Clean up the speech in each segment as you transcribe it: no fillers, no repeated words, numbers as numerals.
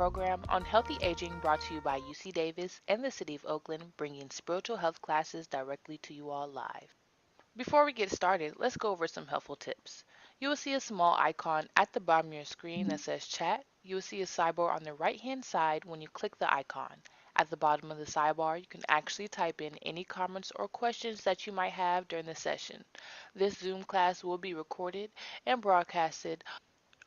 program on healthy aging brought to you by UC Davis and the City of Oakland, bringing spiritual health classes directly to you all live. Before we get started, let's go over some helpful tips. You will see a small icon at the bottom of your screen that says chat. You will see a sidebar on the right hand side when you click the icon. At the bottom of the sidebar, you can actually type in any comments or questions that you might have during the session. This Zoom class will be recorded and broadcasted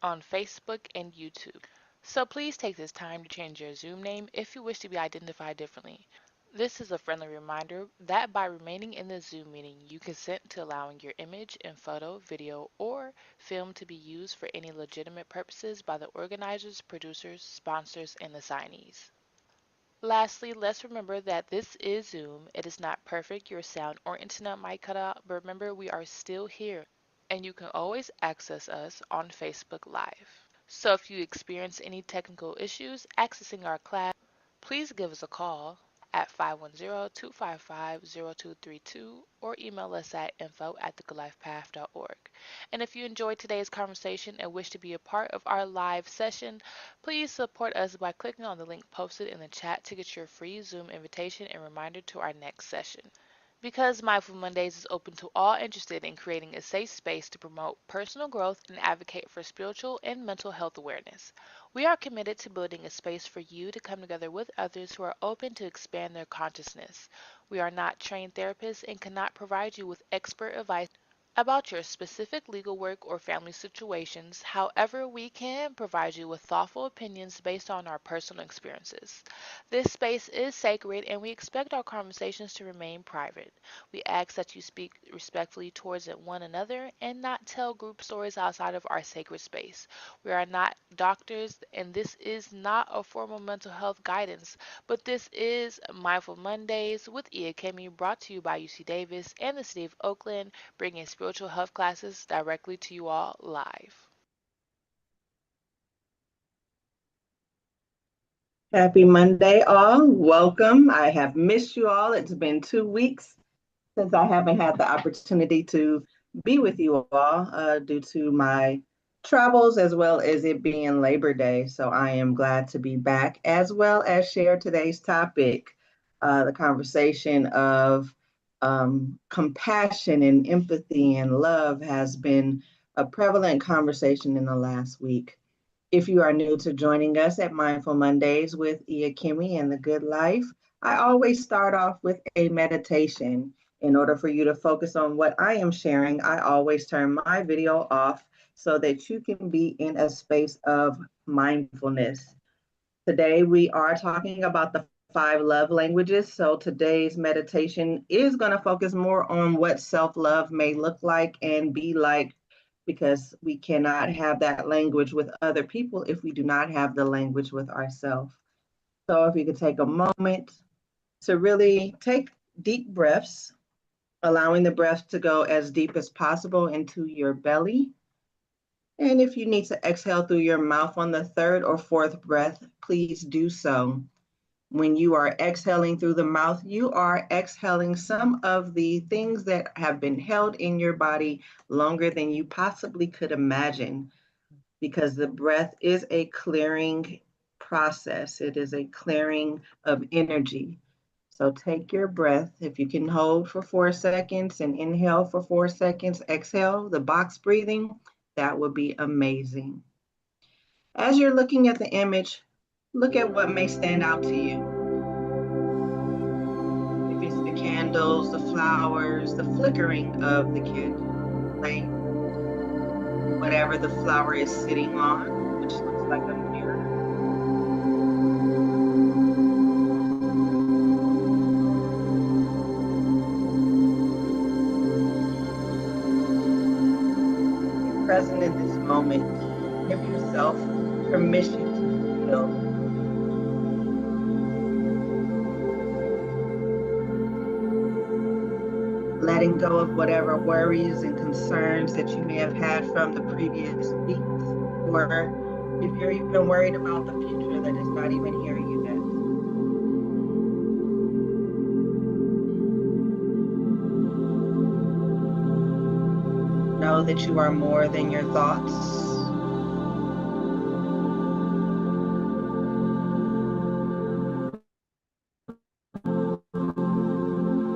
on Facebook and YouTube. So please take this time to change your Zoom name if you wish to be identified differently. This is a friendly reminder that by remaining in the Zoom meeting, you consent to allowing your image and photo, video, or film to be used for any legitimate purposes by the organizers, producers, sponsors, and assignees. Lastly, let's remember that this is Zoom. It is not perfect. Your sound or internet might cut out, but remember we are still here and you can always access us on Facebook Live. So if you experience any technical issues accessing our class, please give us a call at 510-255-0232 or email us at info@thegoodlifepath.org. And if you enjoyed today's conversation and wish to be a part of our live session, please support us by clicking on the link posted in the chat to get your free Zoom invitation and reminder to our next session. Because Mindful Mondays is open to all interested in creating a safe space to promote personal growth and advocate for spiritual and mental health awareness, we are committed to building a space for you to come together with others who are open to expand their consciousness. We are not trained therapists and cannot provide you with expert advice about your specific legal work or family situations. However, we can provide you with thoughtful opinions based on our personal experiences. This space is sacred and we expect our conversations to remain private. We ask that you speak respectfully towards one another and not tell group stories outside of our sacred space. We are not doctors and this is not a formal mental health guidance, but this is Mindful Mondays with Iya Kemi, brought to you by UC Davis and the City of Oakland, bringing spiritual health classes directly to you all live. Happy Monday, all. Welcome. I have missed you all. It's been 2 weeks since I haven't had the opportunity to be with you all due to my travels as well as it being Labor Day. So I am glad to be back as well as share today's topic, the conversation of compassion and empathy and love has been a prevalent conversation in the last week. If you are new to joining us at Mindful Mondays with Iya Kemi and the Good Life, I always start off with a meditation. In order for you to focus on what I am sharing, I always turn my video off so that you can be in a space of mindfulness. Today, we are talking about the 5 love languages. So today's meditation is going to focus more on what self-love may look like and be like, because we cannot have that language with other people if we do not have the language with ourselves. So if you could take a moment to really take deep breaths, allowing the breath to go as deep as possible into your belly. And if you need to exhale through your mouth on the third or fourth breath, please do so. When you are exhaling through the mouth, you are exhaling some of the things that have been held in your body longer than you possibly could imagine, because the breath is a clearing process. It is a clearing of energy. So take your breath. If you can hold for 4 seconds and inhale for 4 seconds, exhale, the box breathing, that would be amazing. As you're looking at the image, look at what may stand out to you. If it's the candles, the flowers, the flickering of the candle flame, whatever the flower is sitting on, which looks like a mirror. Present in this moment, give yourself permission to feel. Letting go of whatever worries and concerns that you may have had from the previous weeks, or if you're even worried about the future that is not even here yet. Know that you are more than your thoughts.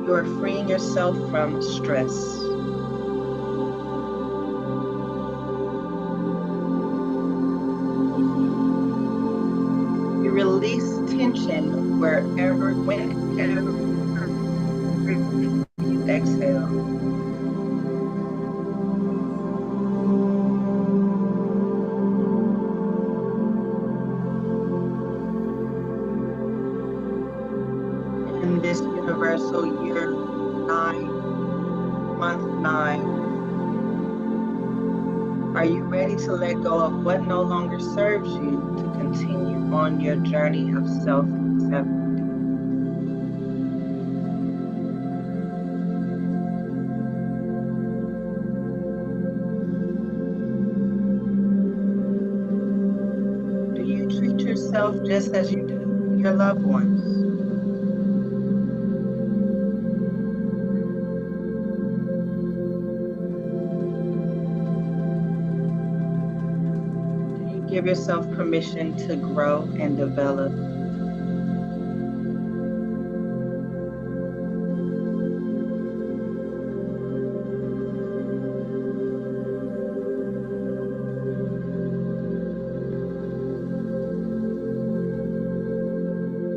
You are freeing yourself from stress. You release tension whenever you exhale. In this universal year 9, month 9, are you ready to let go of what no longer serves you to continue on your journey of self-acceptance? Do you treat yourself just as you do your loved ones? Do you give yourself permission to grow and develop?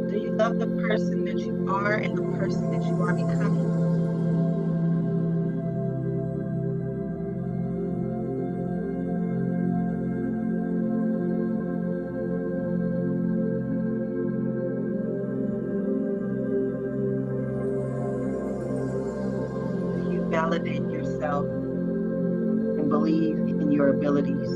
Do you love the person that you are and the person that you are becoming? Do you validate yourself and believe in your abilities?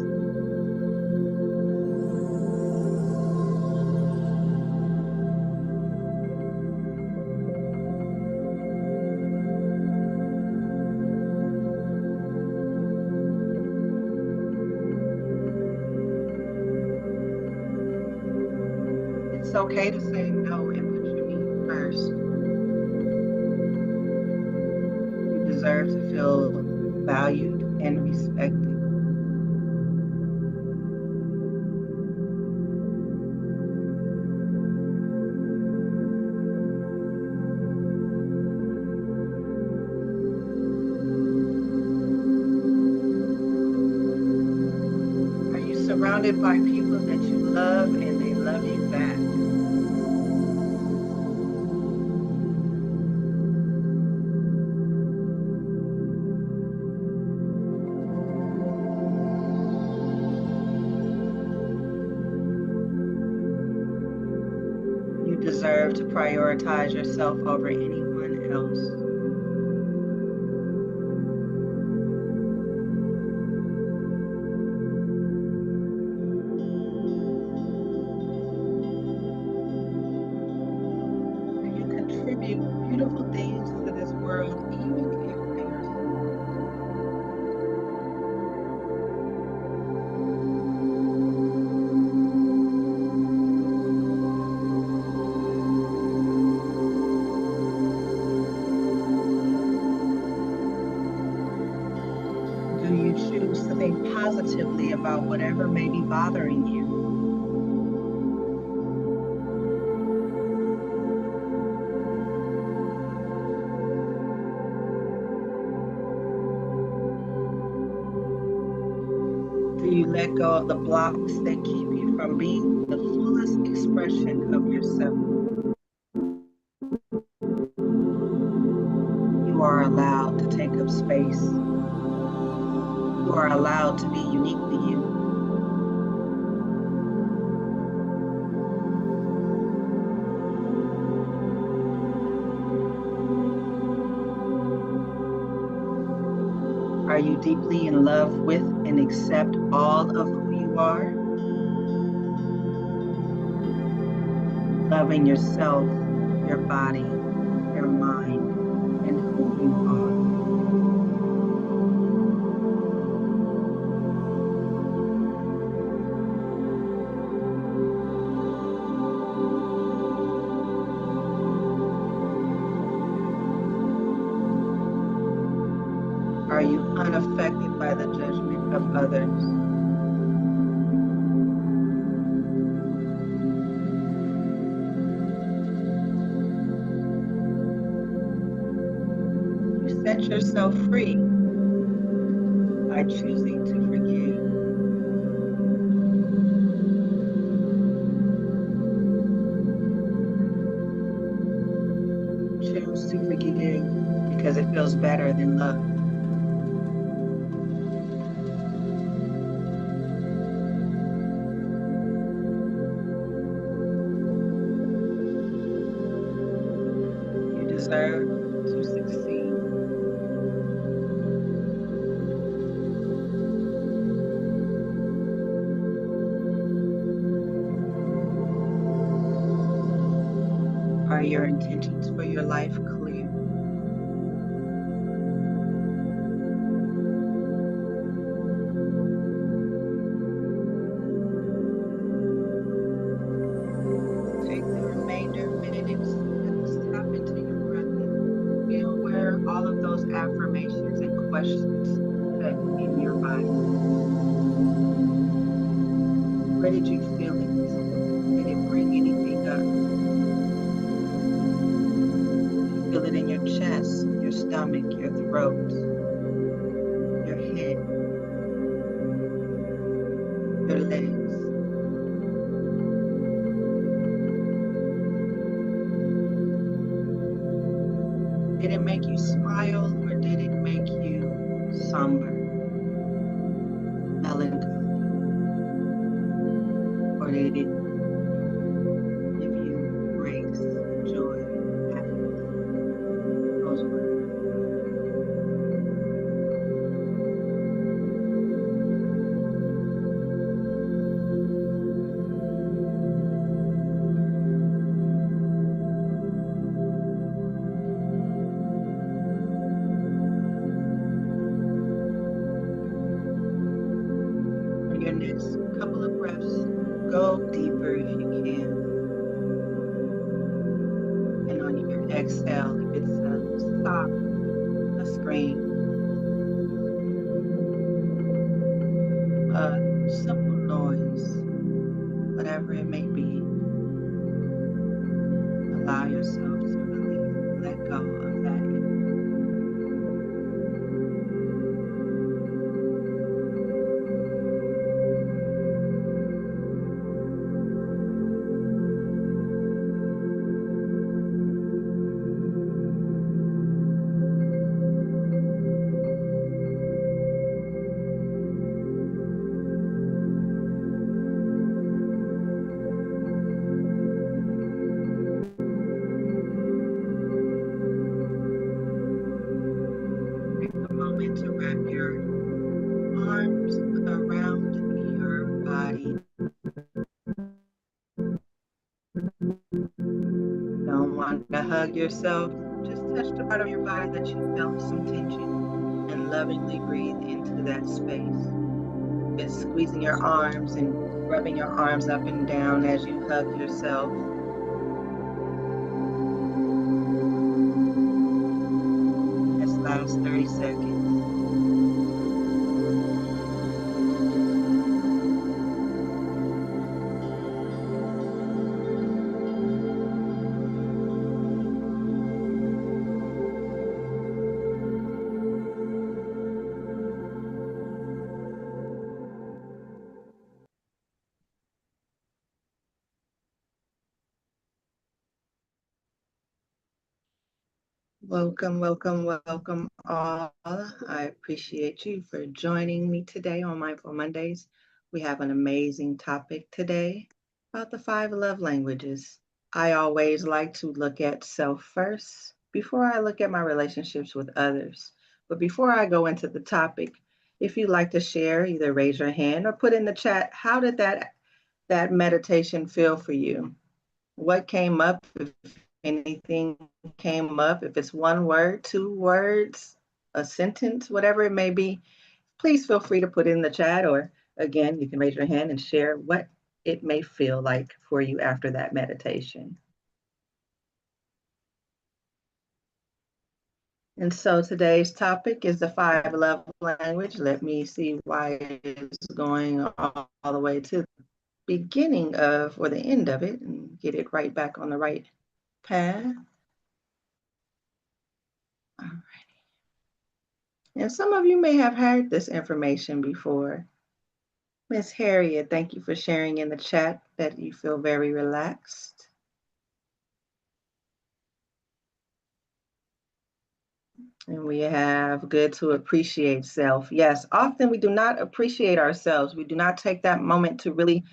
It's okay to say no and put your needs first. You deserve to feel valued and respected. Are you surrounded by people that you love and they love you back? You deserve to prioritize yourself over anyone else. You contribute beautiful things to this world, even if they are small. Do you choose to think positively about whatever may be bothering you? Do you let go of the blocks that keep you from being the fullest expression of yourself? You are allowed to take up space. You are allowed to be uniquely you. Are you deeply in love with and accept all of who you are? Loving yourself, your body, your mind, and who you are. Are you unaffected by the judgment of others? Set yourself free by choosing to forgive. Choose to forgive because it feels better than love. You deserve to succeed. Are your intentions for your life clear? Take the remainder minutes and just tap into your breath and feel where all of those affirmations and questions set in your body. Where did you feel it? Did it bring anything up? You feel it in your chest, your stomach, your throat, your head, your legs. Did it make you smile or did it make you somber, melancholy? Or did it give you grace, joy, happiness? Those words. On your next couple of breaths, go deeper if you can. And on your exhale, if it's a sob, a scream, a simple noise, whatever it may be, allow yourself to release, let go of that. Take a moment to wrap your arms around your body. Don't want to hug yourself. Just touch the part of your body that you felt some tension and lovingly breathe into that space. It's squeezing your arms and rubbing your arms up and down as you hug yourself. This last 30 seconds. Welcome, welcome, welcome all. I appreciate you for joining me today on Mindful Mondays. We have an amazing topic today about the 5 love languages. I always like to look at self first before I look at my relationships with others. But before I go into the topic, if you'd like to share, either raise your hand or put in the chat, how did that meditation feel for you? What came up, if anything came up, if it's one word, 2 words, a sentence, whatever it may be, please feel free to put it in the chat, or again, you can raise your hand and share what it may feel like for you after that meditation. And so today's topic is the 5 love language. Let me see why it's going all the way to the beginning of or the end of it and get it right back on the right path. All right. And some of you may have heard this information before. Miss Harriet, thank you for sharing in the chat that you feel very relaxed. And we have good to appreciate self. Yes, often we do not appreciate ourselves. We do not take that moment to really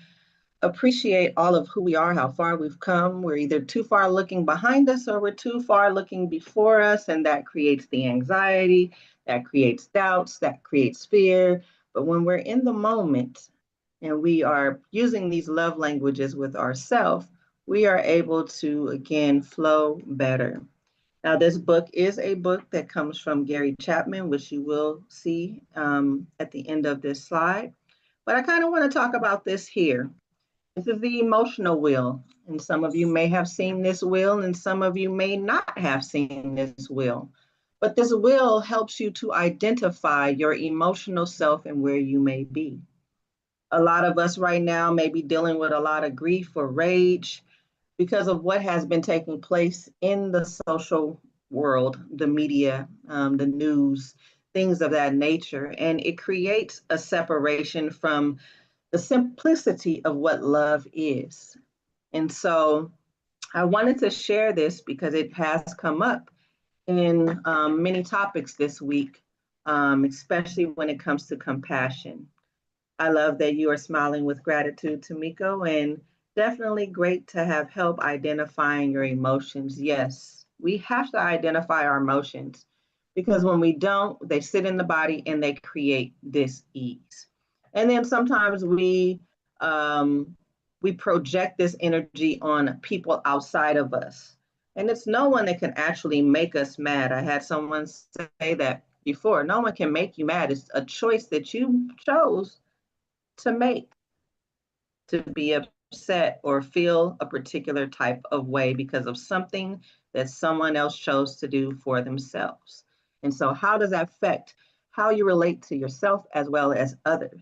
appreciate all of who we are, how far we've come. We're either too far looking behind us or we're too far looking before us, and that creates the anxiety, that creates doubts, that creates fear. But when we're in the moment and we are using these love languages with ourselves, we are able to again flow better. Now, this book is a book that comes from Gary Chapman, which you will see at the end of this slide. But I kind of want to talk about this here. This is the emotional wheel. And some of you may have seen this wheel, and some of you may not have seen this wheel. But this wheel helps you to identify your emotional self and where you may be. A lot of us right now may be dealing with a lot of grief or rage because of what has been taking place in the social world, the media, the news, things of that nature. And it creates a separation from the simplicity of what love is. And so I wanted to share this because it has come up in many topics this week, especially when it comes to compassion. I love that you are smiling with gratitude, Tamiko, and definitely great to have help identifying your emotions. Yes, we have to identify our emotions because when we don't, they sit in the body and they create dis-ease. And then sometimes we project this energy on people outside of us. And it's no one that can actually make us mad. I had someone say that before. No one can make you mad. It's a choice that you chose to make, to be upset or feel a particular type of way because of something that someone else chose to do for themselves. And so, how does that affect how you relate to yourself as well as others?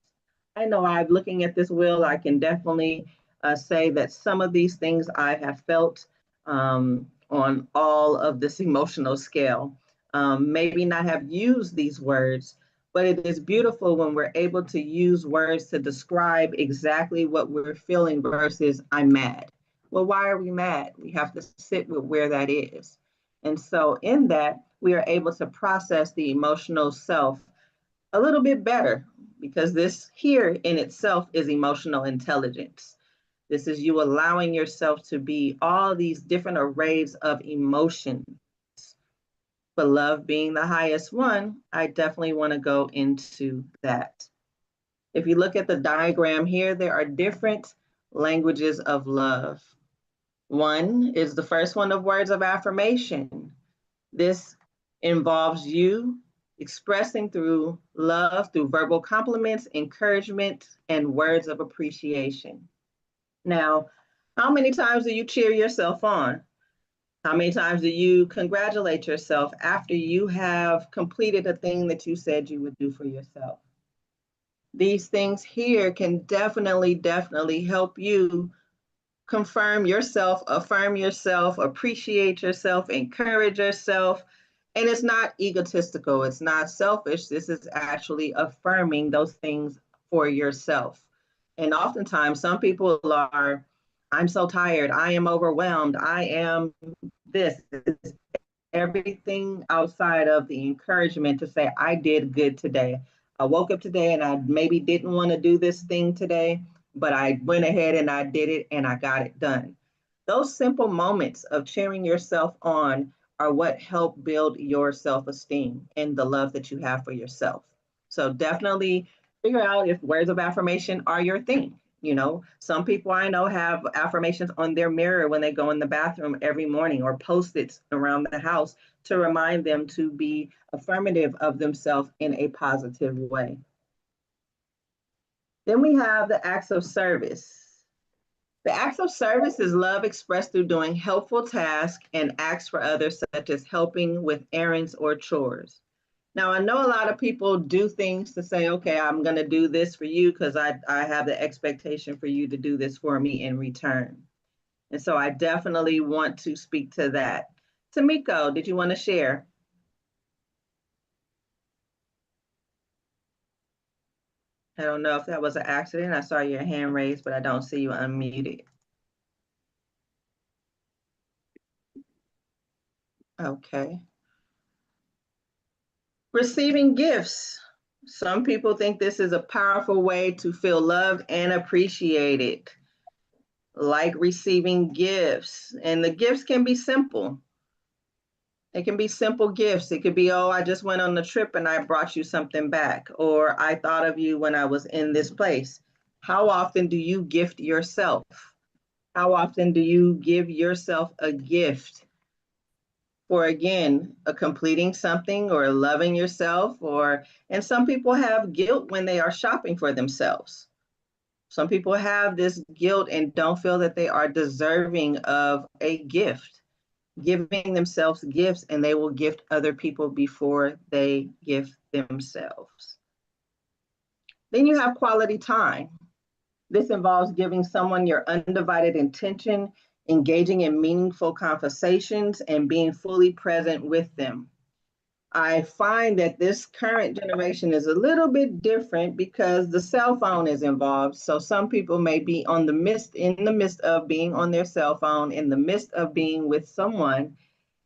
I know I'm looking at this wheel, I can definitely say that some of these things I have felt on all of this emotional scale. Maybe not have used these words, but it is beautiful when we're able to use words to describe exactly what we're feeling versus I'm mad. Well, why are we mad? We have to sit with where that is. And so, in that, we are able to process the emotional self a little bit better because this here in itself is emotional intelligence. This is you allowing yourself to be all these different arrays of emotions. But love being the highest one, I definitely want to go into that. If you look at the diagram here, there are different languages of love. One is the first one of words of affirmation. This involves you expressing through love, through verbal compliments, encouragement, and words of appreciation. Now, how many times do you cheer yourself on? How many times do you congratulate yourself after you have completed a thing that you said you would do for yourself? These things here can definitely help you confirm yourself, affirm yourself, appreciate yourself, encourage yourself. And it's not egotistical, it's not selfish. This is actually affirming those things for yourself. And oftentimes, some people are, I'm so tired, I am overwhelmed, I am this, everything outside of the encouragement to say, I did good today. I woke up today and I maybe didn't want to do this thing today, but I went ahead and I did it and I got it done. Those simple moments of cheering yourself on are what help build your self esteem and the love that you have for yourself. So definitely figure out if words of affirmation are your thing. You know, some people I know have affirmations on their mirror when they go in the bathroom every morning or post-its around the house to remind them to be affirmative of themselves in a positive way. Then we have the acts of service. The acts of service is love expressed through doing helpful tasks and acts for others, such as helping with errands or chores. Now, I know a lot of people do things to say, okay, I'm going to do this for you because I have the expectation for you to do this for me in return. And so I definitely want to speak to that. Tamiko, did you want to share? I don't know if that was an accident. I saw your hand raised, but I don't see you unmuted. Okay. Receiving gifts. Some people think this is a powerful way to feel loved and appreciated, like receiving gifts. And the gifts can be simple. It can be simple gifts. It could be, oh, I just went on the trip and I brought you something back, or I thought of you when I was in this place. How often do you gift yourself? How often do you give yourself a gift for, again, a completing something or loving yourself? Or, and some people have guilt when they are shopping for themselves. Some people have this guilt and don't feel that they are deserving of a gift, giving themselves gifts, and they will gift other people before they gift themselves. Then you have quality time. This involves giving someone your undivided attention, engaging in meaningful conversations, and being fully present with them. I find that this current generation is a little bit different because the cell phone is involved. So some people may be in the midst of being on their cell phone, in the midst of being with someone,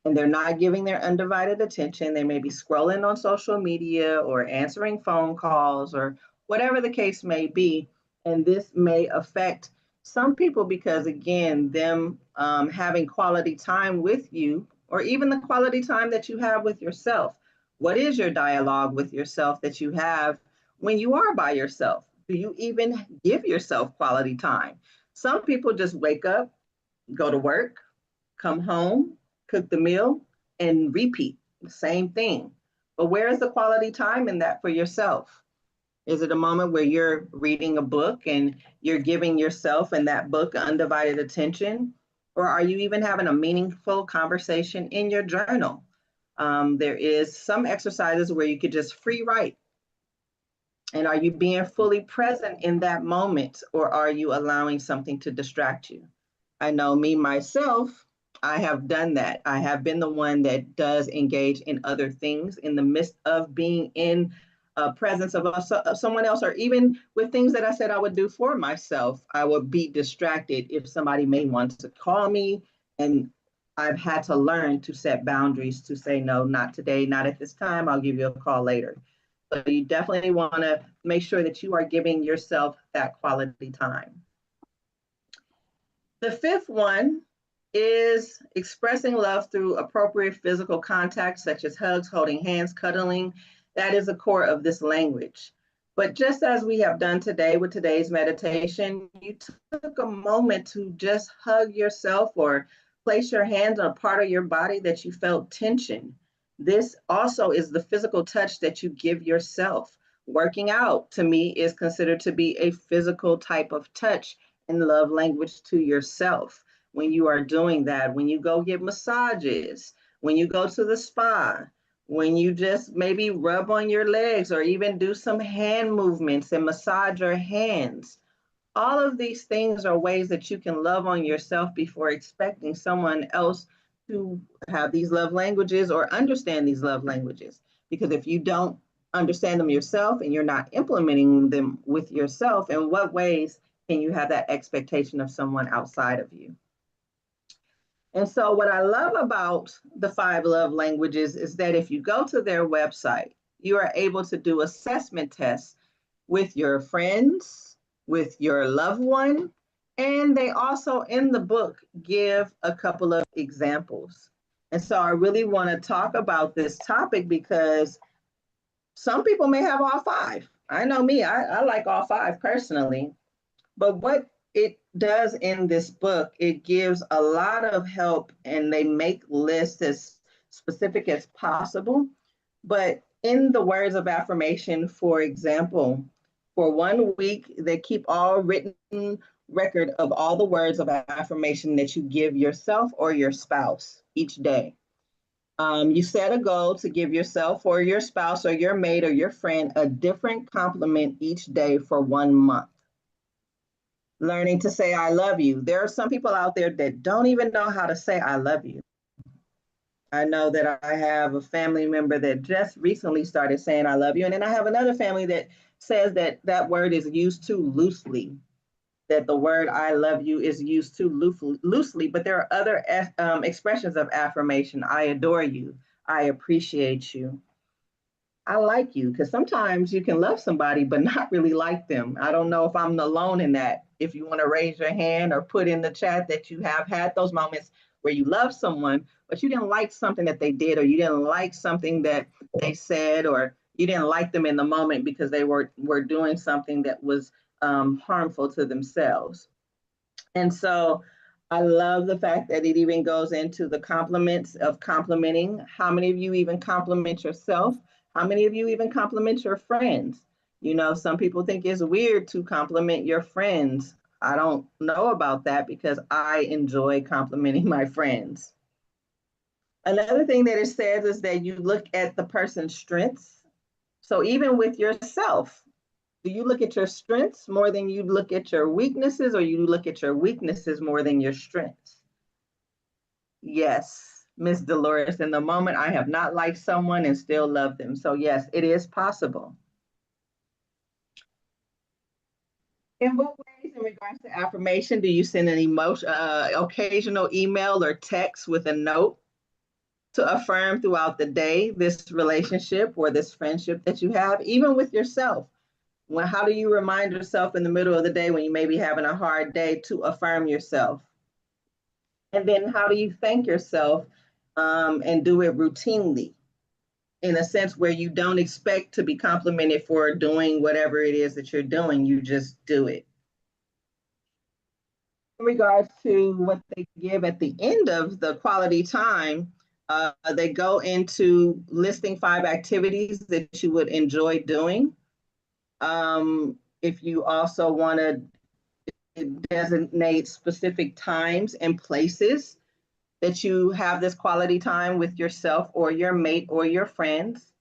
and they're not giving their undivided attention. They may be scrolling on social media or answering phone calls or whatever the case may be. And this may affect some people because, again, them having quality time with you, or even the quality time that you have with yourself. What is your dialogue with yourself that you have when you are by yourself? Do you even give yourself quality time? Some people just wake up, go to work, come home, cook the meal, and repeat the same thing. But where is the quality time in that for yourself? Is it a moment where you're reading a book and you're giving yourself and that book undivided attention? Or are you even having a meaningful conversation in your journal? There is some exercises where you could just free write. And are you being fully present in that moment, or are you allowing something to distract you? I know me, myself, I have done that. I have been the one that does engage in other things in the midst of being in presence of someone else, or even with things that I said I would do for myself. I would be distracted if somebody may want to call me. And I've had to learn to set boundaries to say, no, not today, not at this time. I'll give you a call later. So you definitely want to make sure that you are giving yourself that quality time. The fifth one is expressing love through appropriate physical contact, such as hugs, holding hands, cuddling. That is the core of this language. But just as we have done today with today's meditation, you took a moment to just hug yourself or place your hands on a part of your body that you felt tension. This also is the physical touch that you give yourself. Working out, to me, is considered to be a physical type of touch and love language to yourself. When you are doing that, when you go get massages, when you go to the spa, when you just maybe rub on your legs or even do some hand movements and massage your hands. All of these things are ways that you can love on yourself before expecting someone else to have these love languages or understand these love languages. Because if you don't understand them yourself and you're not implementing them with yourself, in what ways can you have that expectation of someone outside of you? And so, what I love about the five love languages is that if you go to their website, you are able to do assessment tests with your friends, with your loved one, and they also in the book give a couple of examples. And so, I really want to talk about this topic because some people may have all five. I know me, I like all five personally. But what it does in this book, it gives a lot of help and they make lists as specific as possible. But in the words of affirmation, for example, for 1 week, they keep all written record of all the words of affirmation that you give yourself or your spouse each day. You set a goal to give yourself or your spouse or your mate or your friend a different compliment each day for 1 month. Learning to say I love you. There are some people out there that don't even know how to say I love you. I know that I have a family member that just recently started saying I love you. And then I have another family that says that that word is used too loosely, that the word I love you is used too loosely, but there are other expressions of affirmation. I adore you. I appreciate you. I like you, because sometimes you can love somebody but not really like them. I don't know if I'm alone in that. If you want to raise your hand or put in the chat that you have had those moments where you love someone, but you didn't like something that they did, or you didn't like something that they said, or you didn't like them in the moment because they were doing something that was harmful to themselves. And so I love the fact that it even goes into the compliments of complimenting. How many of you even compliment yourself? How many of you even compliment your friends? You know, some people think it's weird to compliment your friends. I don't know about that because I enjoy complimenting my friends. Another thing that it says is that you look at the person's strengths. So even with yourself, do you look at your strengths more than you look at your weaknesses, or you look at your weaknesses more than your strengths? Yes, Miss Dolores, in the moment I have not liked someone and still love them. So yes, it is possible. In what ways, in regards to affirmation, do you send an occasional email or text with a note to affirm throughout the day this relationship or this friendship that you have, even with yourself? Well, how do you remind yourself in the middle of the day when you may be having a hard day to affirm yourself? And then how do you thank yourself, and do it routinely, in a sense where you don't expect to be complimented for doing whatever it is that you're doing, you just do it. In regards to what they give at the end of the quality time, they go into listing 5 activities that you would enjoy doing. If you also want to designate specific times and places that you have this quality time with yourself or your mate or your friends.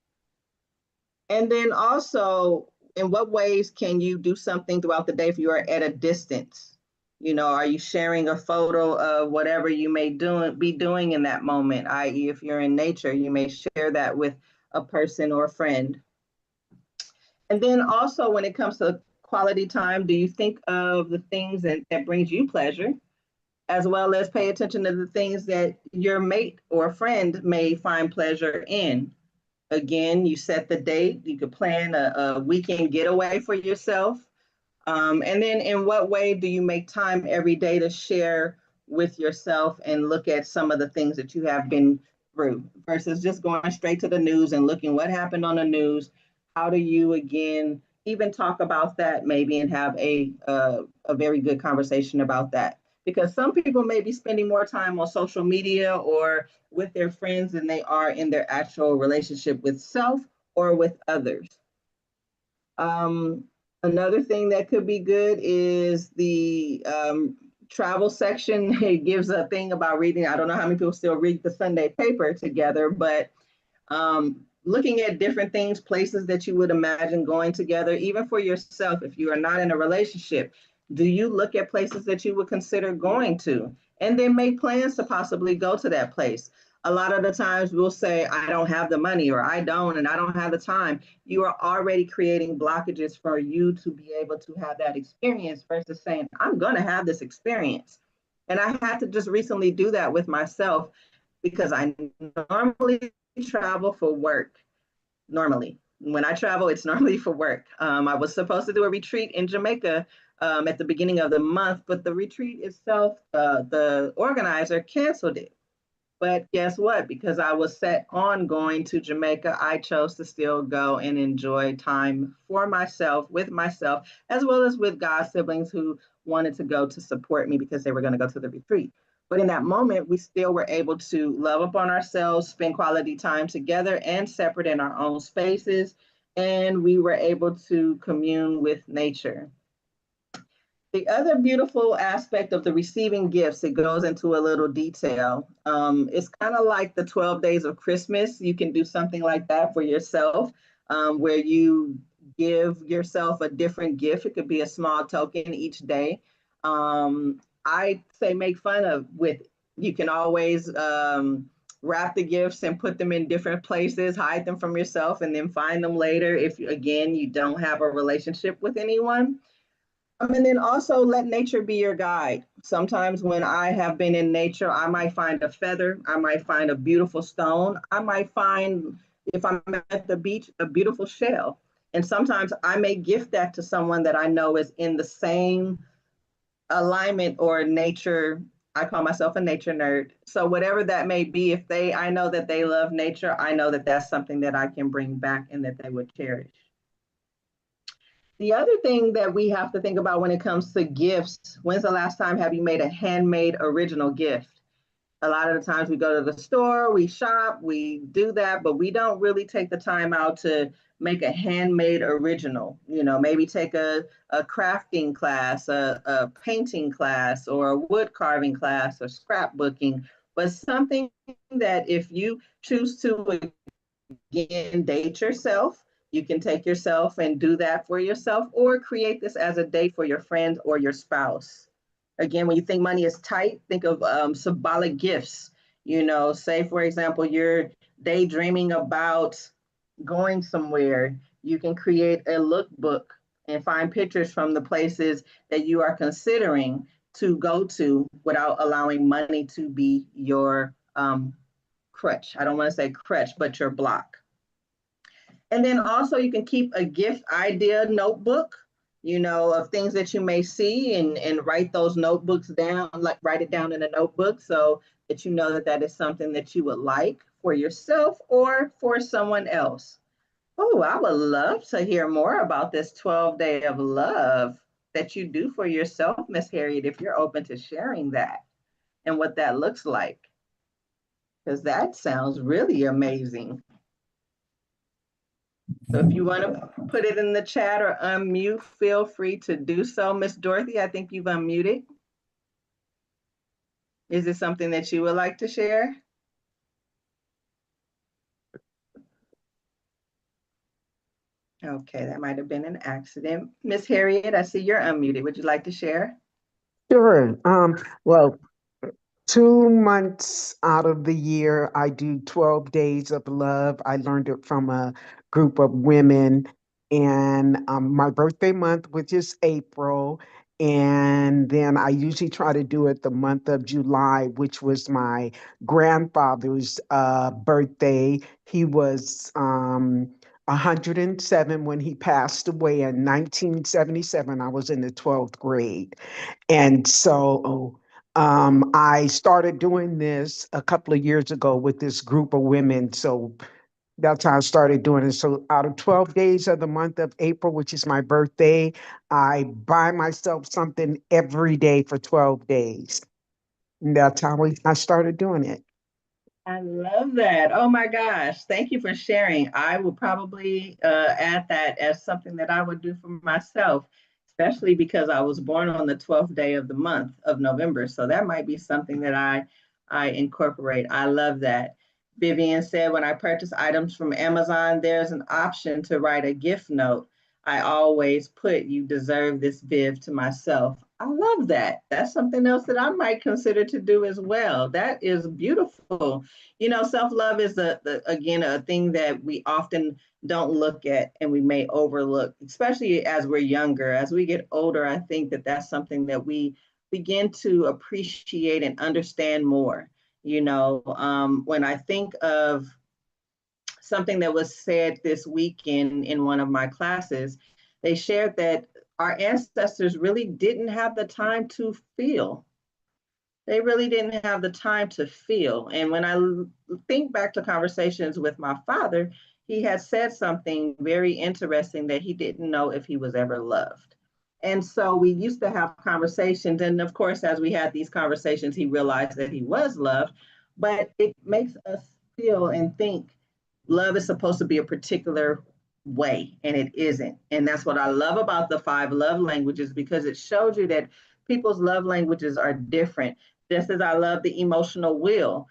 And then also, in what ways can you do something throughout the day if you are at a distance? You know, are you sharing a photo of whatever you may be doing in that moment? I.e., if you're in nature, you may share that with a person or a friend. And then also, when it comes to quality time, do you think of the things that brings you pleasure, as well as pay attention to the things that your mate or friend may find pleasure in? Again, you set the date. You could plan a weekend getaway for yourself. And then, in what way do you make time every day to share with yourself and look at some of the things that you have been through versus just going straight to the news and looking what happened on the news? How do you, again, even talk about that maybe and have a very good conversation about that? Because some people may be spending more time on social media or with their friends than they are in their actual relationship with self or with others. Um, Another thing that could be good is the travel section. It gives a thing about reading. I don't know how many people still read the Sunday paper together, but looking at different things, places that you would imagine going together, even for yourself, if you are not in a relationship, do you look at places that you would consider going to? And then make plans to possibly go to that place. A lot of the times we'll say, I don't have the money, or I don't, and I don't have the time. You are already creating blockages for you to be able to have that experience versus saying, I'm going to have this experience. And I had to just recently do that with myself because I normally travel for work. Normally, when I travel, it's normally for work. I was supposed to do a retreat in Jamaica at the beginning of the month, but the retreat itself, the organizer canceled it. But guess what? Because I was set on going to Jamaica, I chose to still go and enjoy time for myself, with myself, as well as with God siblings who wanted to go to support me because they were going to go to the retreat. But in that moment, we still were able to love upon ourselves, spend quality time together and separate in our own spaces. And we were able to commune with nature. The other beautiful aspect of the receiving gifts, it goes into a little detail. It's kind of like the 12 days of Christmas. You can do something like that for yourself, where you give yourself a different gift. It could be a small token each day. I say make fun of with, you can always wrap the gifts and put them in different places, hide them from yourself, and then find them later if, again, you don't have a relationship with anyone. And then also let nature be your guide. Sometimes when I have been in nature, I might find a feather, I might find a beautiful stone, I might find, if I'm at the beach, a beautiful shell. And sometimes I may gift that to someone that I know is in the same alignment or nature. I call myself a nature nerd. So whatever that may be, if I know that they love nature, I know that that's something that I can bring back and that they would cherish. The other thing that we have to think about when it comes to gifts, when's the last time have you made a handmade original gift? A lot of the times we go to the store, we shop, we do that, but we don't really take the time out to make a handmade original. Maybe take a crafting class, a painting class, or a wood carving class, or scrapbooking, but something that if you choose to, again, date yourself. You can take yourself and do that for yourself, or create this as a date for your friend or your spouse. Again, when you think money is tight, think of symbolic gifts. Say, for example, you're daydreaming about going somewhere. You can create a lookbook and find pictures from the places that you are considering to go to without allowing money to be your crutch. I don't want to say crutch, but your block. And then also you can keep a gift idea notebook, of things that you may see, and write those notebooks down, like write it down in a notebook so that you know that that is something that you would like for yourself or for someone else. Oh, I would love to hear more about this 12 day of love that you do for yourself, Miss Harriet, if you're open to sharing that and what that looks like, because that sounds really amazing. So if you want to put it in the chat or unmute, feel free to do so. Miss Dorothy, I think you've unmuted. Is it something that you would like to share? Okay, that might have been an accident. Miss Harriet, I see you're unmuted. Would you like to share? Sure. Well, 2 months out of the year, I do 12 days of love. I learned it from a group of women. And my birthday month, which is April. And then I usually try to do it the month of July, which was my grandfather's birthday. He was 107 when he passed away in 1977. I was in the 12th grade. And so I started doing this a couple of years ago with this group of women. So that's how I started doing it. So out of 12 days of the month of April, which is my birthday, I buy myself something every day for 12 days. And that's how I started doing it. I love that. Oh my gosh. Thank you for sharing. I will probably add that as something that I would do for myself, especially because I was born on the 12th day of the month of November. So that might be something that I incorporate. I love that. Vivian said, when I purchase items from Amazon, there's an option to write a gift note. I always put "you deserve this, Viv" to myself. I love that. That's something else that I might consider to do as well. That is beautiful. Self-love is again a thing that we often don't look at and we may overlook, especially as we're younger. As we get older, I think that that's something that we begin to appreciate and understand more. When I think of something that was said this weekend in one of my classes, they shared that our ancestors really didn't have the time to feel. They really didn't have the time to feel. And when I think back to conversations with my father, he had said something very interesting, that he didn't know if he was ever loved. And so we used to have conversations. And of course, as we had these conversations, he realized that he was loved. But it makes us feel and think love is supposed to be a particular way, and it isn't. And that's what I love about the five love languages, because it shows you that people's love languages are different. Just as I love the emotional will,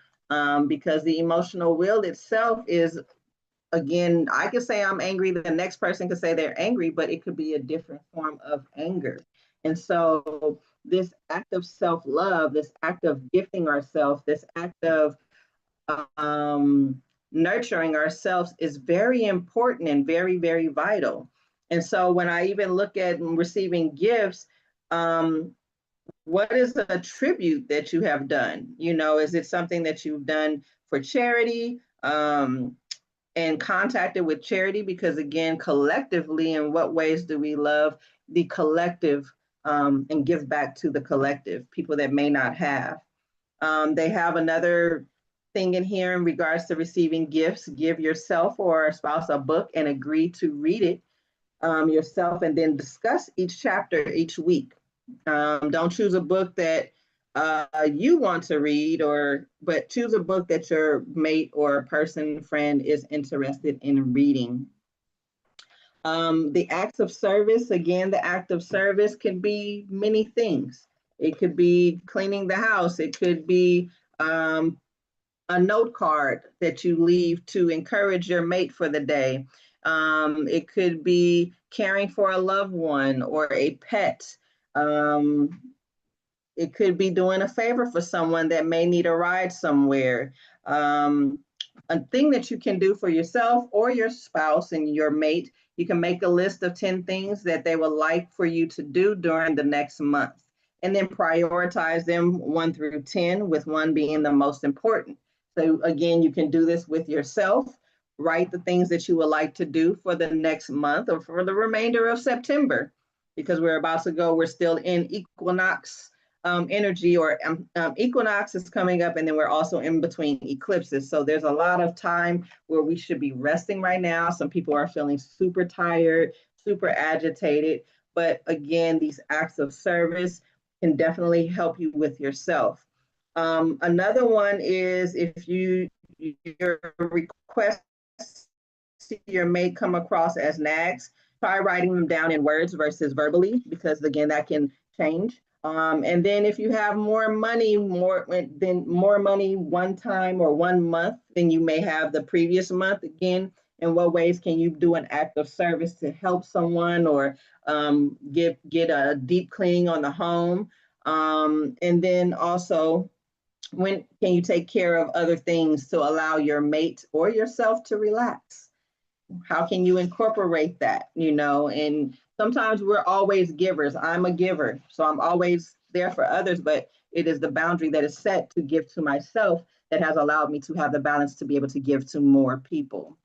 because the emotional will itself is, again, I could say I'm angry, the next person could say they're angry, but it could be a different form of anger. And so this act of self-love, this act of gifting ourselves, this act of um, nurturing ourselves is very important and very, very vital. And so when I even look at receiving gifts, um, what is a tribute that you have done? Is it something that you've done for charity, and contacted with charity? Because again, collectively, in what ways do we love the collective, and give back to the collective, people that may not have? They have another thing in here in regards to receiving gifts. Give yourself or a spouse a book and agree to read it yourself, and then discuss each chapter each week. Don't choose a book that you want to read, but choose a book that your mate or person, friend is interested in reading. The acts of service, again, the act of service can be many things. It could be cleaning the house. It could be um, a note card that you leave to encourage your mate for the day. It could be caring for a loved one or a pet. Um, it could be doing a favor for someone that may need a ride somewhere. Um, a thing that you can do for yourself or your spouse and your mate, you can make a list of 10 things that they would like for you to do during the next month, and then prioritize them 1 through 10, with 1 being the most important. So again, you can do this with yourself. Write the things that you would like to do for the next month or for the remainder of September, because we're still in equinox energy, or equinox is coming up, and then we're also in between eclipses. So there's a lot of time where we should be resting right now. Some people are feeling super tired, super agitated. But again, these acts of service can definitely help you with yourself. Another one is, if your requests to your mate come across as nags, try writing them down in words versus verbally, because again, that can change. And then if you have more money, more money one time or 1 month than you may have the previous month, again, in what ways can you do an act of service to help someone, or get a deep cleaning on the home? And then also, when can you take care of other things to allow your mate or yourself to relax? How can you incorporate that? And sometimes we're always givers. I'm a giver, so I'm always there for others, but it is the boundary that is set to give to myself that has allowed me to have the balance to be able to give to more people.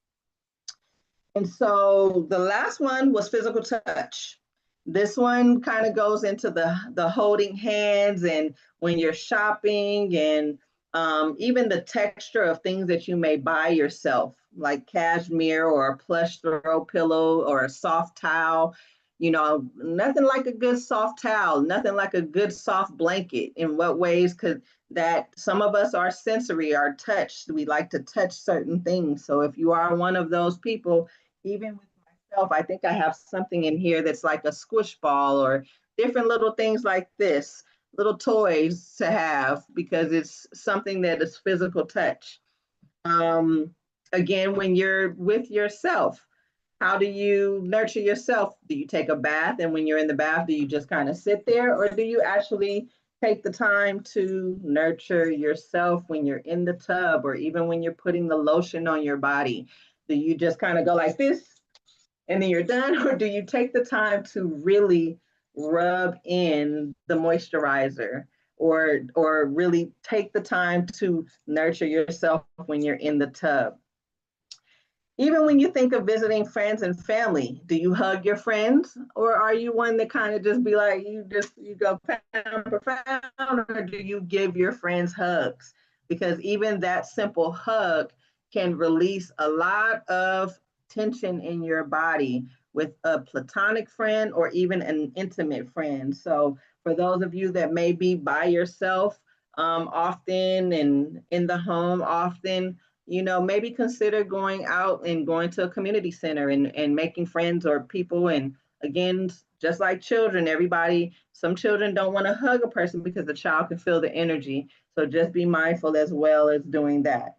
And so the last one was physical touch. This one kind of goes into the holding hands, and when you're shopping, and even the texture of things that you may buy yourself, like cashmere or a plush throw pillow or a soft towel. Nothing like a good soft towel, nothing like a good soft blanket. In what ways could that? Some of us are sensory, are touched. We like to touch certain things. So if you are one of those people, even with myself, I think I have something in here that's like a squish ball, or different little things like this, little toys to have, because it's something that is physical touch. Um, Again, when you're with yourself, how do you nurture yourself? Do you take a bath? And when you're in the bath, do you just kind of sit there? Or do you actually take the time to nurture yourself when you're in the tub, or even when you're putting the lotion on your body? Do you just kind of go like this and then you're done? Or do you take the time to really rub in the moisturizer, or really take the time to nurture yourself when you're in the tub? Even when you think of visiting friends and family, do you hug your friends, or are you one that kind of just be like, you go pound for pound, or do you give your friends hugs? Because even that simple hug can release a lot of tension in your body with a platonic friend or even an intimate friend. So for those of you that may be by yourself often, and in the home often, maybe consider going out and going to a community center, and making friends or people. And again, just like children, some children don't want to hug a person because the child can feel the energy. So just be mindful as well as doing that.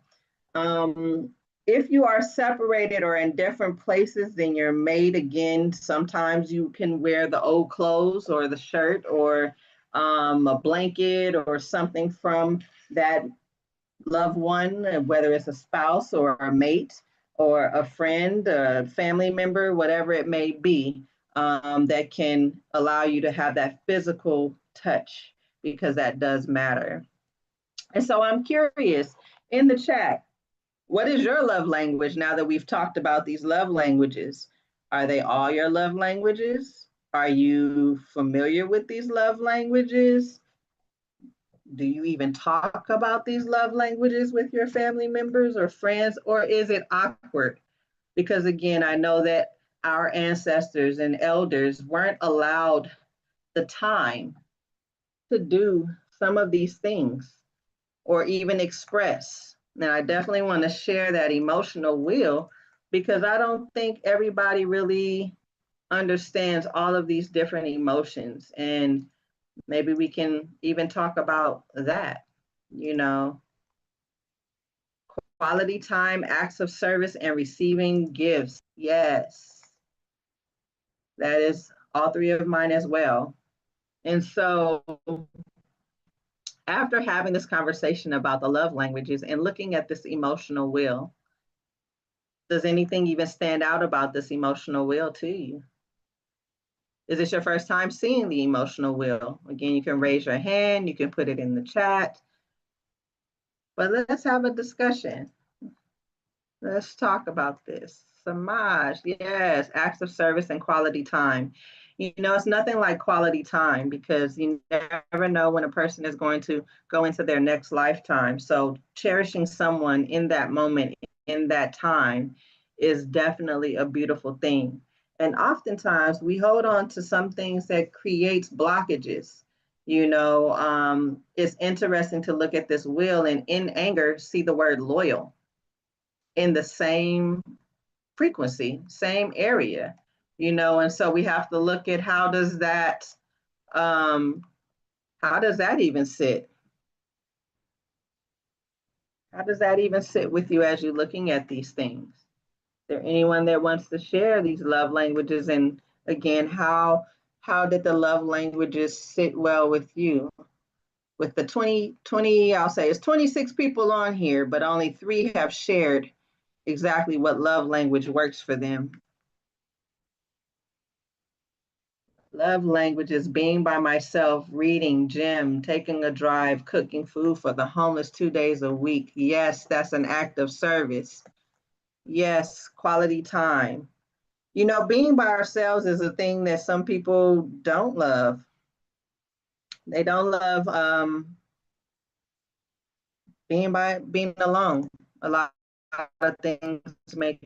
Um, if you are separated or in different places than your mate, again, sometimes you can wear the old clothes or the shirt, or a blanket or something from that loved one, whether it's a spouse or a mate or a friend, a family member, whatever it may be, that can allow you to have that physical touch, because that does matter. And so I'm curious, in the chat, what is your love language now that we've talked about these love languages? Are they all your love languages? Are you familiar with these love languages? Do you even talk about these love languages with your family members or friends, or is it awkward? Because again, I know that our ancestors and elders weren't allowed the time to do some of these things or even express. Now, I definitely want to share that emotional wheel, because I don't think everybody really understands all of these different emotions. And maybe we can even talk about that, you know, quality time, acts of service, and receiving gifts. Yes, that is all three of mine as well. And so, after having this conversation about the love languages and looking at this emotional wheel, does anything even stand out about this emotional wheel to you? Is this your first time seeing the emotional wheel? Again, you can raise your hand, you can put it in the chat, but let's have a discussion. Let's talk about this. Samaj, yes, acts of service and quality time. You know, it's nothing like quality time, because you never know when a person is going to go into their next lifetime. So cherishing someone in that moment, in that time, is definitely a beautiful thing. And oftentimes we hold on to some things that creates blockages. You know, it's interesting to look at this wheel and in anger see the word loyal in the same frequency, same area, you know, and so we have to look at um, how does that even sit? How does that even sit with you as you're looking at these things? Is there anyone that wants to share these love languages? And again, how did the love languages sit well with you? With the 20, I'll say it's 26 people on here, but only 3 have shared exactly what love language works for them. Love languages: being by myself, reading, gym, taking a drive, cooking food for the homeless 2 days a week. Yes, that's an act of service. Yes, quality time. You know, being by ourselves is a thing that some people don't love. They don't love being alone. A lot of things may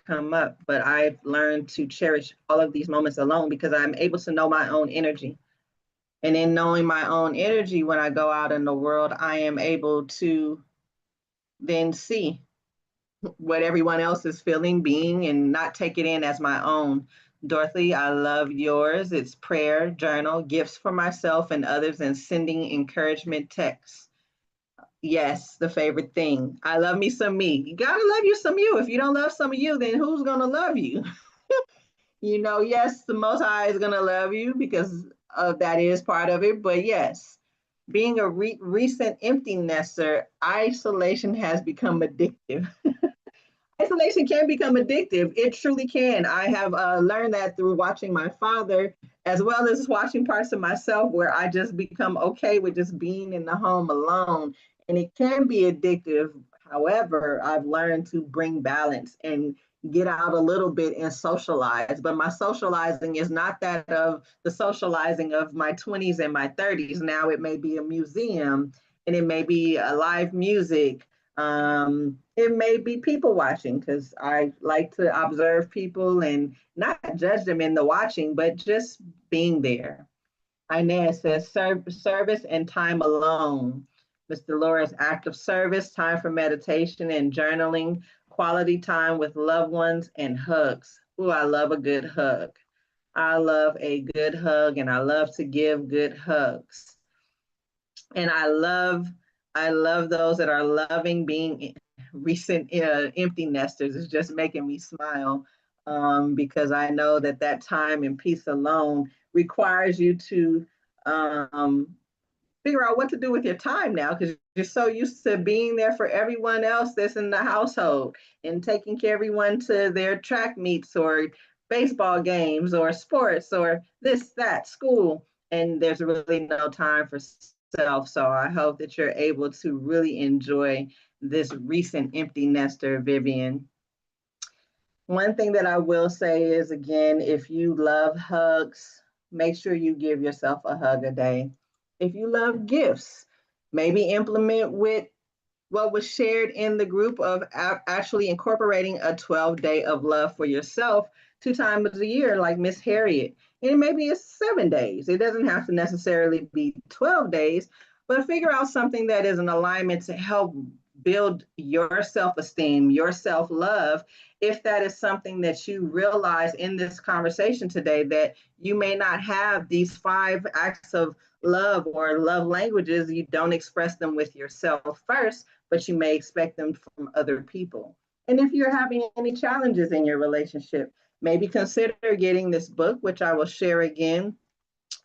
come up, but I've learned to cherish all of these moments alone, because I'm able to know my own energy. And in knowing my own energy, when I go out in the world, I am able to then see what everyone else is feeling, being, and not take it in as my own. Dorothy, I love yours. It's prayer, journal, gifts for myself and others, and sending encouragement texts. Yes, the favorite thing. I love me some me. You gotta love you some you. If you don't love some of you, then who's gonna love you? You know, yes, the Most High is gonna love you, because that is part of it. But yes, being a recent empty nester, isolation has become addictive. Isolation can become addictive. It truly can. I have learned that through watching my father, as well as watching parts of myself, where I just become okay with just being in the home alone. And it can be addictive. However, I've learned to bring balance and get out a little bit and socialize. But my socializing is not that of the socializing of my 20s and my 30s. Now it may be a museum, and it may be a live music, it may be people watching, because I like to observe people and not judge them in the watching, but just being there. Inez says service and time alone. Mr. Laura's act of service, time for meditation and journaling, quality time with loved ones, and hugs. Ooh, I love a good hug. I love a good hug, and I love to give good hugs. And I love those that are loving, being recent empty nesters. Is just making me smile, because I know that time and peace alone requires you to um, figure out what to do with your time now because you're so used to being there for everyone else that's in the household and taking care of everyone to their track meets or baseball games or sports or this, that, school. And there's really no time for self. So I hope that you're able to really enjoy this recent empty nester, Vivian. One thing that I will say is again, if you love hugs, make sure you give yourself a hug a day. If you love gifts, maybe implement with what was shared in the group of actually incorporating a 12-day of love for yourself 2 times a year, like Miss Harriet. And maybe it's 7 days. It doesn't have to necessarily be 12 days, but figure out something that is an alignment to help build your self esteem, your self love. If that is something that you realize in this conversation today, that you may not have these 5 acts of love or love languages, you don't express them with yourself first, but you may expect them from other people. And if you're having any challenges in your relationship, maybe consider getting this book, which I will share again,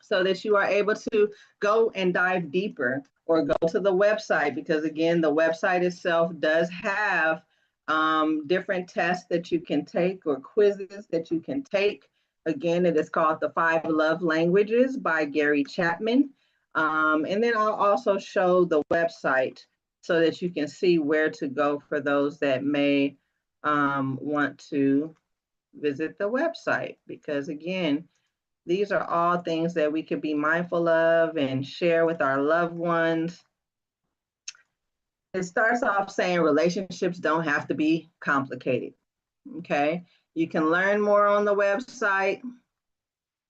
so that you are able to go and dive deeper or go to the website because again the website itself does have different tests that you can take or quizzes that you can take. Again, it is called The 5 Love Languages by Gary Chapman. And then I'll also show the website so that you can see where to go for those that may want to visit the website because again, these are all things that we could be mindful of and share with our loved ones. It starts off saying relationships don't have to be complicated. Okay. You can learn more on the website,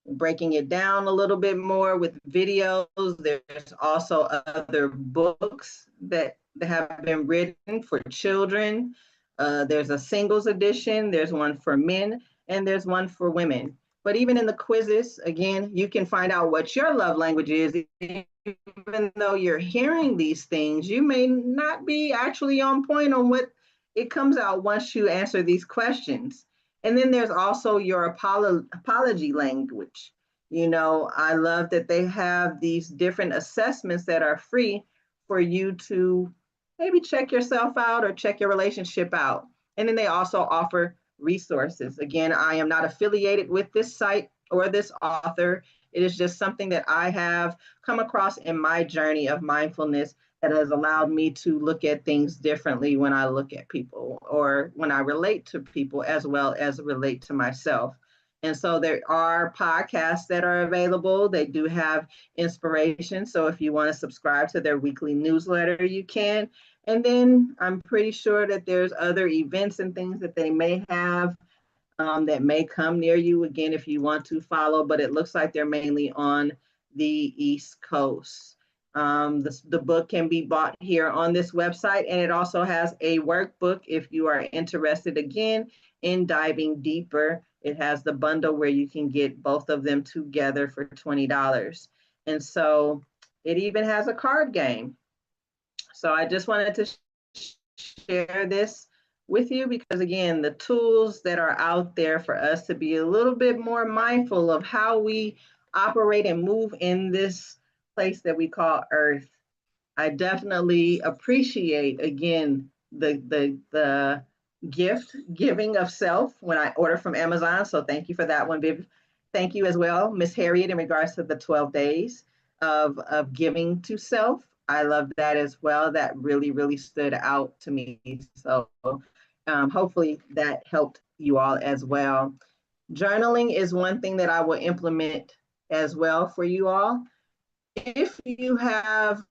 breaking it down a little bit more with videos. There's also other books that have been written for children. There's a singles edition, there's one for men, and there's one for women. But even in the quizzes, again, you can find out what your love language is. Even though you're hearing these things, you may not be actually on point on what it comes out once you answer these questions. And then there's also your apology language. You know, I love that they have these different assessments that are free for you to maybe check yourself out or check your relationship out. And then they also offer resources. Again, I am not affiliated with this site or this author. It is just something that I have come across in my journey of mindfulness that has allowed me to look at things differently when I look at people or when I relate to people as well as relate to myself. And so there are podcasts that are available. They do have inspiration. So if you want to subscribe to their weekly newsletter, you can. And then I'm pretty sure that there's other events and things that they may have that may come near you again if you want to follow, but it looks like they're mainly on the East Coast. The book can be bought here on this website, and it also has a workbook if you are interested again in diving deeper. It has the bundle where you can get both of them together for $20. And so it even has a card game. So I just wanted to share this with you because again, the tools that are out there for us to be a little bit more mindful of how we operate and move in this place that we call Earth. I definitely appreciate again the gift giving of self when I order from Amazon. So thank you for that one, Viv. Thank you as well, Miss Harriet, in regards to the 12 days of giving to self. I love that as well. That really, really stood out to me. So hopefully that helped you all as well. Journaling is one thing that I will implement as well for you all. If you have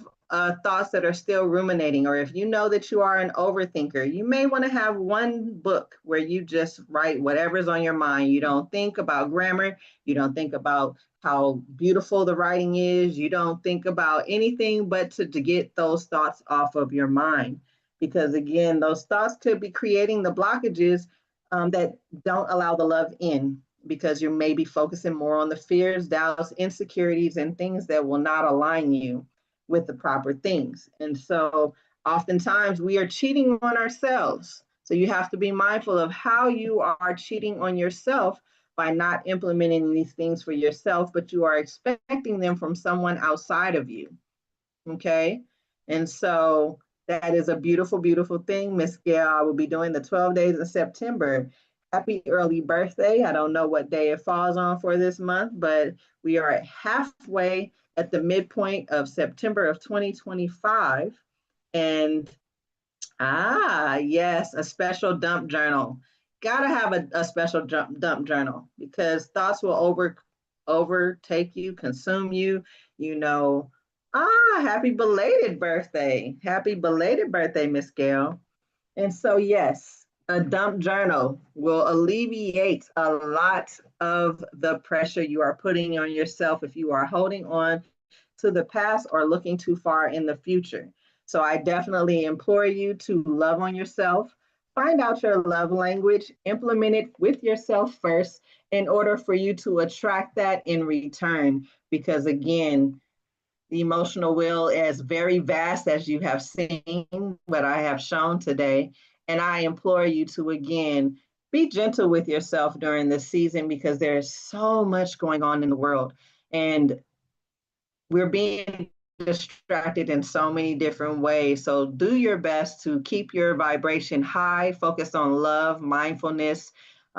thoughts that are still ruminating, or if you know that you are an overthinker, you may want to have one book where you just write whatever's on your mind. You don't think about grammar. You don't think about how beautiful the writing is. You don't think about anything but to get those thoughts off of your mind. Because again, those thoughts could be creating the blockages that don't allow the love in because you may be focusing more on the fears, doubts, insecurities, and things that will not align you with the proper things. And so oftentimes we are cheating on ourselves. So you have to be mindful of how you are cheating on yourself by not implementing these things for yourself, but you are expecting them from someone outside of you. Okay. And so that is a beautiful, beautiful thing. Miss Gail, I will be doing the 12 days of September. Happy early birthday. I don't know what day it falls on for this month, but we are at halfway at the midpoint of September of 2025. And yes, a special dump journal. Gotta have a special dump journal because thoughts will overtake you, consume you. You know, happy belated birthday. Happy belated birthday, Miss Gail. And so, yes, a dump journal will alleviate a lot of the pressure you are putting on yourself if you are holding on to the past or looking too far in the future. So, I definitely implore you to love on yourself, find out your love language, implement it with yourself first in order for you to attract that in return. Because again, the emotional wheel is very vast, as you have seen, what I have shown today. And I implore you to, again, be gentle with yourself during this season because there's so much going on in the world. And we're being distracted in so many different ways. So do your best to keep your vibration high, focus on love, mindfulness,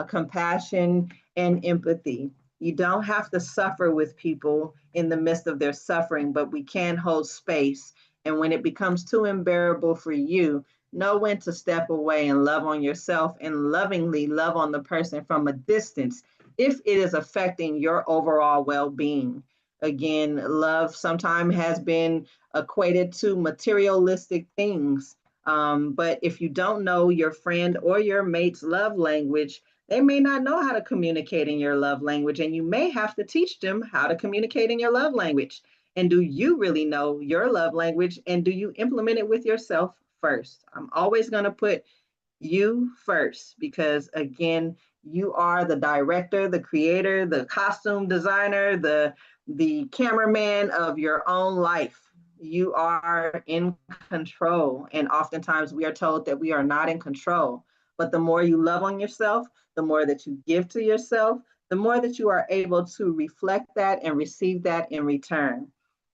compassion, and empathy. You don't have to suffer with people in the midst of their suffering, but we can hold space. And when it becomes too unbearable for you, know when to step away and love on yourself and lovingly love on the person from a distance if it is affecting your overall well being. Again, love sometimes has been equated to materialistic things. But if you don't know your friend or your mate's love language, they may not know how to communicate in your love language, and you may have to teach them how to communicate in your love language. And do you really know your love language? And do you implement it with yourself first? I'm always going to put you first because, again, you are the director, the creator, the costume designer, the cameraman of your own life. You are in control, and oftentimes we are told that we are not in control. But the more you love on yourself, the more that you give to yourself, the more that you are able to reflect that and receive that in return.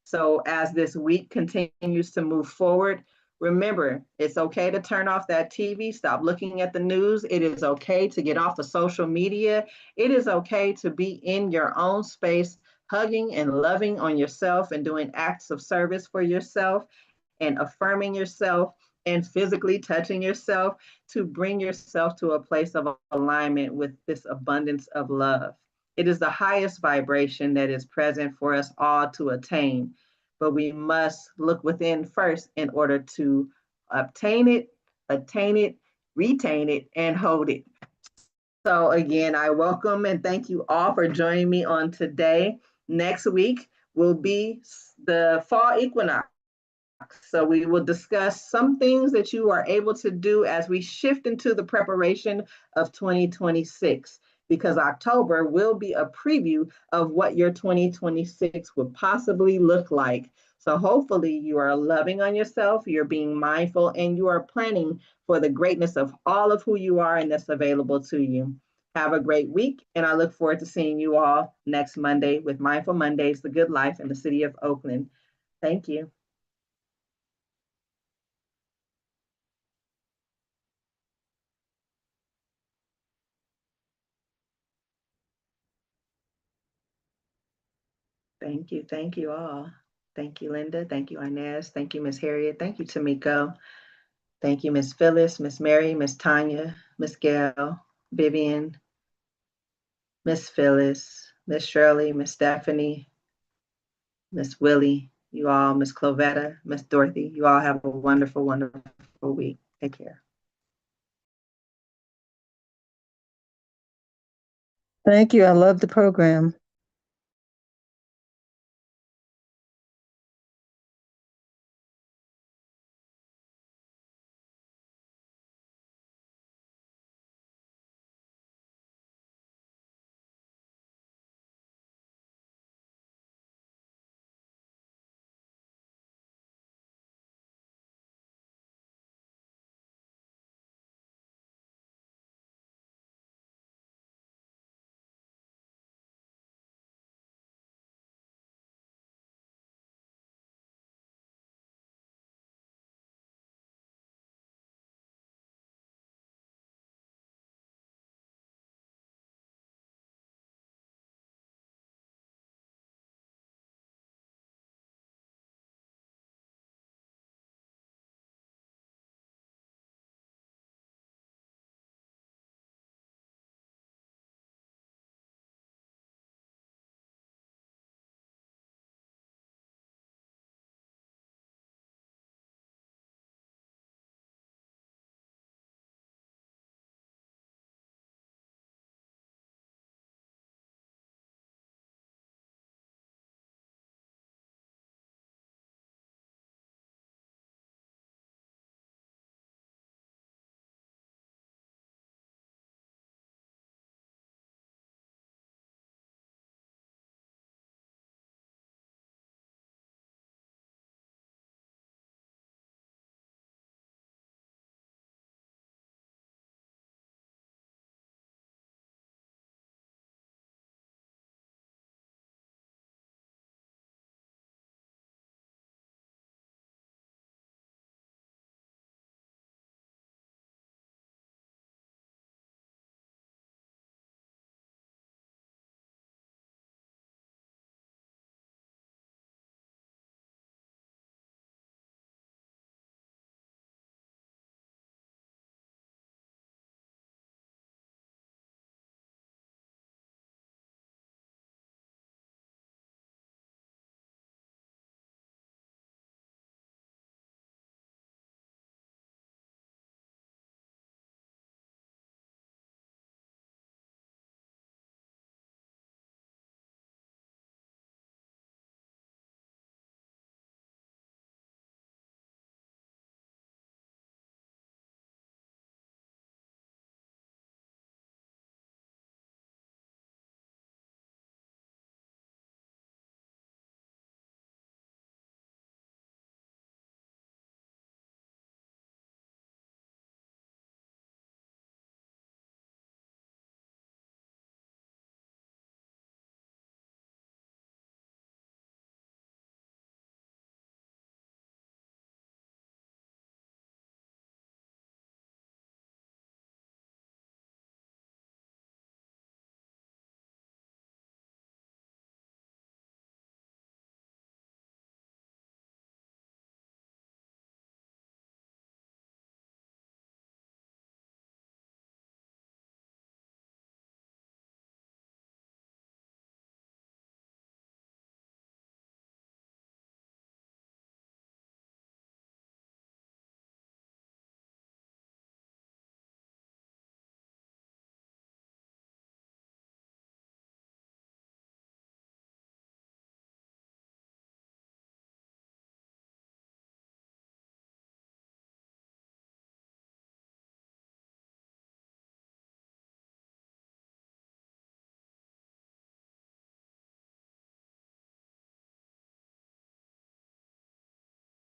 So as this week continues to move forward, remember, it's okay to turn off that TV, stop looking at the news. It is okay to get off of social media. It is okay to be in your own space, hugging and loving on yourself and doing acts of service for yourself and affirming yourself and physically touching yourself to bring yourself to a place of alignment with this abundance of love. It is the highest vibration that is present for us all to attain, but we must look within first in order to obtain it, attain it, retain it, and hold it. So, again, I welcome and thank you all for joining me on today. Next week will be the fall equinox. So we will discuss some things that you are able to do as we shift into the preparation of 2026, because October will be a preview of what your 2026 would possibly look like. So hopefully you are loving on yourself, you're being mindful, and you are planning for the greatness of all of who you are and that's available to you. Have a great week, and I look forward to seeing you all next Monday with Mindful Mondays, The Good Life in the City of Oakland. Thank you. Thank you. Thank you all. Thank you, Linda. Thank you, Inez. Thank you, Miss Harriet. Thank you, Tamiko. Thank you, Miss Phyllis, Miss Mary, Miss Tanya, Miss Gail, Vivian, Miss Phyllis, Miss Shirley, Miss Stephanie, Miss Willie, you all, Miss Clovetta, Miss Dorothy. You all have a wonderful, wonderful week. Take care. Thank you. I love the program.